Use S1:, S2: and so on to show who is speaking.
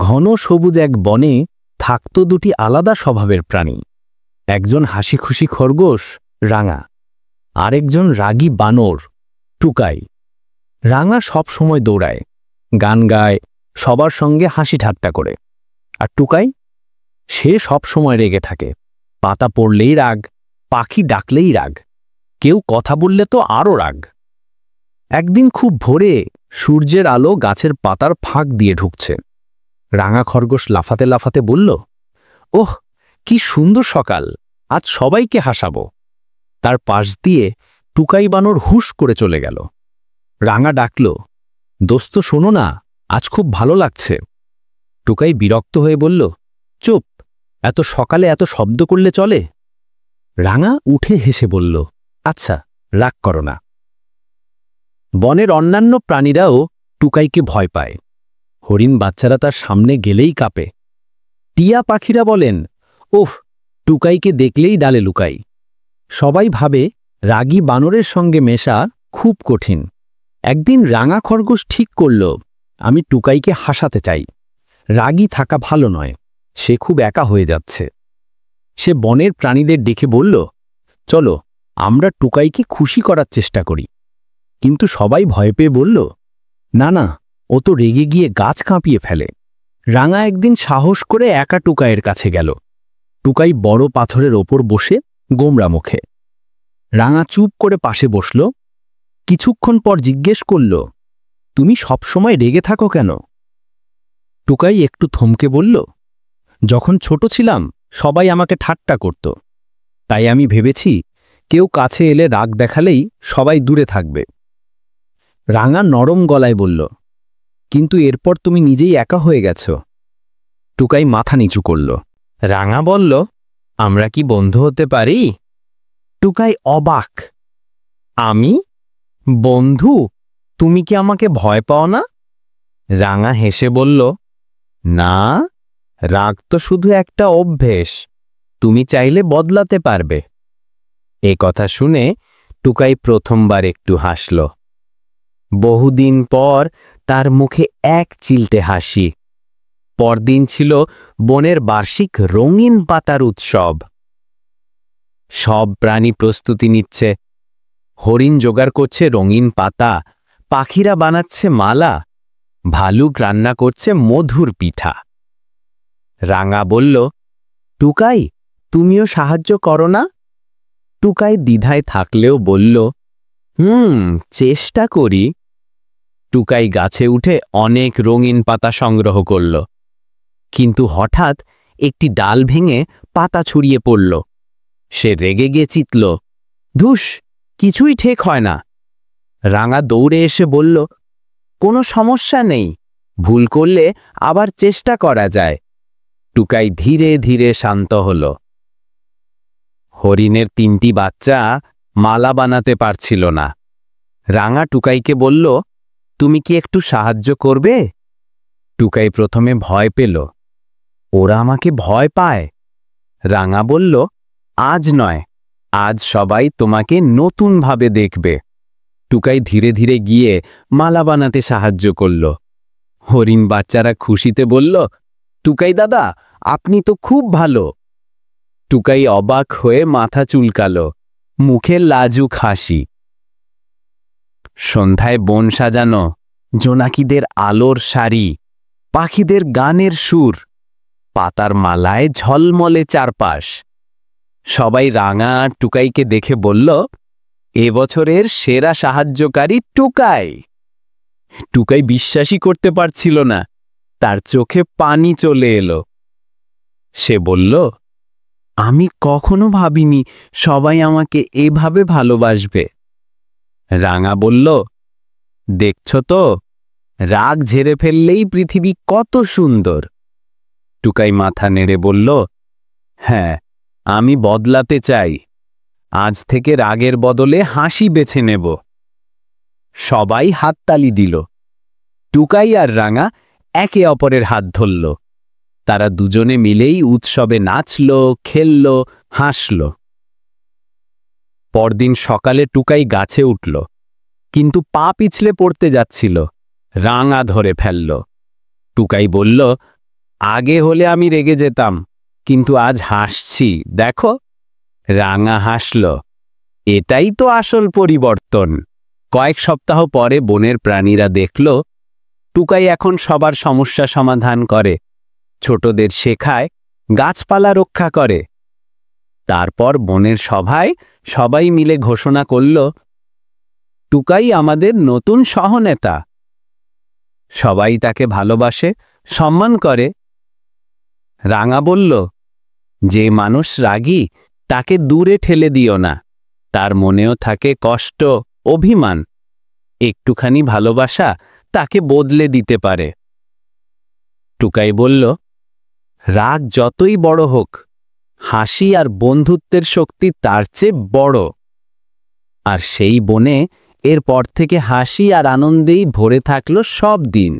S1: ঘন সবুজ এক বনে থাকত দুটি আলাদা স্বভাবের প্রাণী। একজন হাসিখুশি খরগোশ, রাঙা, আরেকজন রাগী বানর, টুকাই। রাঙা সব সময় দৌড়ায়, গান গায়, সবার সঙ্গে হাসি ঠাট্টা করে। আর টুকাই, সে সব সময় রেগে থাকে। পাতা পড়লেই রাগ, পাখি ডাকলেই রাগ, কেউ কথা বললে তো আরও রাগ। একদিন খুব ভোরে সূর্যের আলো গাছের পাতার ফাঁক দিয়ে ঢুকছে। রাঙা খরগোশ লাফাতে লাফাতে বলল, ওহ, কি সুন্দর সকাল, আজ সবাইকে হাসাবো। তার পাশ দিয়ে টুকাই বানর হুশ করে চলে গেল। রাঙা ডাকল, দোস্ত শোনো না, আজ খুব ভালো লাগছে। টুকাই বিরক্ত হয়ে বলল, চুপ, এত সকালে এত শব্দ করলে চলে? রাঙা উঠে হেসে বলল, আচ্ছা, রাগ করো না। বনের অন্যান্য প্রাণীরাও টুকাইকে ভয় পায়। হরিণ বাচ্চারা তার সামনে গেলেই কাঁপে। টিয়া পাখিরা বলেন, ওহ, টুকাইকে দেখলেই ডালে লুকাই। সবাই ভাবে রাগী বানরের সঙ্গে মেশা খুব কঠিন। একদিন রাঙা খরগোশ ঠিক করল, আমি টুকাইকে হাসাতে চাই। রাগী থাকা ভালো নয়, সে খুব একা হয়ে যাচ্ছে। সে বনের প্রাণীদের ডেকে বলল, চলো আমরা টুকাইকে খুশি করার চেষ্টা করি। কিন্তু সবাই ভয় পেয়ে বলল, না না, ও তো রেগে গিয়ে গাছ কাঁপিয়ে ফেলে। রাঙা একদিন সাহস করে একা টুকাইয়ের কাছে গেল। টুকাই বড় পাথরের ওপর বসে গোমরা মুখে। রাঙা চুপ করে পাশে বসল। কিছুক্ষণ পর জিজ্ঞেস করল, তুমি সবসময় রেগে থাকো কেন? টুকাই একটু থমকে বলল, যখন ছোট ছিলাম সবাই আমাকে ঠাট্টা করত, তাই আমি ভেবেছি কেউ কাছে এলে রাগ দেখালেই সবাই দূরে থাকবে। রাঙা নরম গলায় বলল, কিন্তু এরপর তুমি নিজেই একা হয়ে গেছ। টুকাই মাথা নিচু করল। রাঙা বলল, আমরা কি বন্ধু হতে পারি? টুকাই অবাক, আমি? বন্ধু? তুমি কি আমাকে ভয় পাও না? রাঙা হেসে বলল, না, রাগ তো শুধু একটা অভ্যেস, তুমি চাইলে বদলাতে পারবে। এ কথা শুনে টুকাই প্রথমবার একটু হাসল। বহুদিন পর তার মুখে এক চিলটে হাসি। পরদিন ছিল বনের বার্ষিক রঙিন পাতার উৎসব। সব প্রাণী প্রস্তুতি নিচ্ছে। হরিণ জোগাড় করছে রঙিন পাতা, পাখিরা বানাচ্ছে মালা, ভালুক রান্না করছে মধুর পিঠা। রাঙা বলল, টুকাই, তুমিও সাহায্য করো না? টুকাই দ্বিধায় থাকলেও বলল, চেষ্টা করি। টুকাই গাছে উঠে অনেক রঙিন পাতা সংগ্রহ করল। কিন্তু হঠাৎ একটি ডাল ভেঙে পাতা ছড়িয়ে পড়ল। সে রেগে গিয়ে চিৎল, ধুস, কিছুই ঠিক হয় না। রাঙা দৌড়ে এসে বলল, কোনো সমস্যা নেই, ভুল করলে আবার চেষ্টা করা যায়। টুকাই ধীরে ধীরে শান্ত হল। হরিণের 3টি বাচ্চা মালা বানাতে পারছিল না। রাঙা টুকাইকে বলল, তুমি কি একটু সাহায্য করবে? টুকাই প্রথমে ভয় পেল, ওরা আমাকে ভয় পায়। রাঙা বলল, আজ নয়, আজ সবাই তোমাকে নতুনভাবে দেখবে। টুকাই ধীরে ধীরে গিয়ে মালা বানাতে সাহায্য করল। হরিণ বাচ্চারা খুশিতে বলল, টুকাই দাদা, আপনি তো খুব ভালো। টুকাই অবাক হয়ে মাথা চুলকালো, মুখে লাজুক হাসি। সন্ধ্যায় বন সাজানো, জোনাকিদের আলোর শাড়ি, পাখিদের গানের সুর, পাতার মালায় ঝলমলে চারপাশ। সবাই রাঙা আর টুকাইকে দেখে বলল, এবছরের সেরা সাহায্যকারী টুকাই। টুকাই বিশ্বাসই করতে পারছিল না, তার চোখে পানি চলে এলো। সে বলল, আমি কখনো ভাবিনি সবাই আমাকে এভাবে ভালোবাসবে। রাঙা বলল, দেখছ তো, রাগ ঝেড়ে ফেললেই পৃথিবী কত সুন্দর। টুকাই মাথা নেড়ে বলল, হ্যাঁ, আমি বদলাতে চাই। আজ থেকে রাগের বদলে হাসি বেছে নেব। সবাই হাততালি দিল। টুকাই আর রাঙা একে অপরের হাত ধরল। তারা দুজনে মিলেই উৎসবে নাচল, খেলল, হাসল। পরদিন সকালে টুকাই গাছে উঠল, কিন্তু পা পিছলে পড়তে যাচ্ছিল। রাঙা ধরে ফেলল। টুকাই বলল, আগে হলে আমি রেগে যেতাম, কিন্তু আজ হাসছি, দেখো। রাঙা হাসল। এটাই তো আসল পরিবর্তন। কয়েক সপ্তাহ পরে বনের প্রাণীরা দেখল টুকাই এখন সবার সমস্যা সমাধান করে, ছোটদের শেখায়, গাছপালা রক্ষা করে। তারপর বনের সভায় সবাই মিলে ঘোষণা করল, টুকাই আমাদের নতুন সহনেতা। সবাই তাকে ভালোবাসে, সম্মান করে। রাঙা বলল, যে মানুষ রাগী তাকে দূরে ঠেলে দিও না, তার মনেও থাকে কষ্ট, অভিমান। একটুখানি ভালোবাসা তাকে বদলে দিতে পারে। টুকাই বলল, রাগ যতই বড় হোক, হাসি আর বন্ধুত্বের শক্তি তার চেয়ে বড়। আর সেই বনে এরপর থেকে হাসি আর আনন্দেই ভরে থাকলো সব দিন।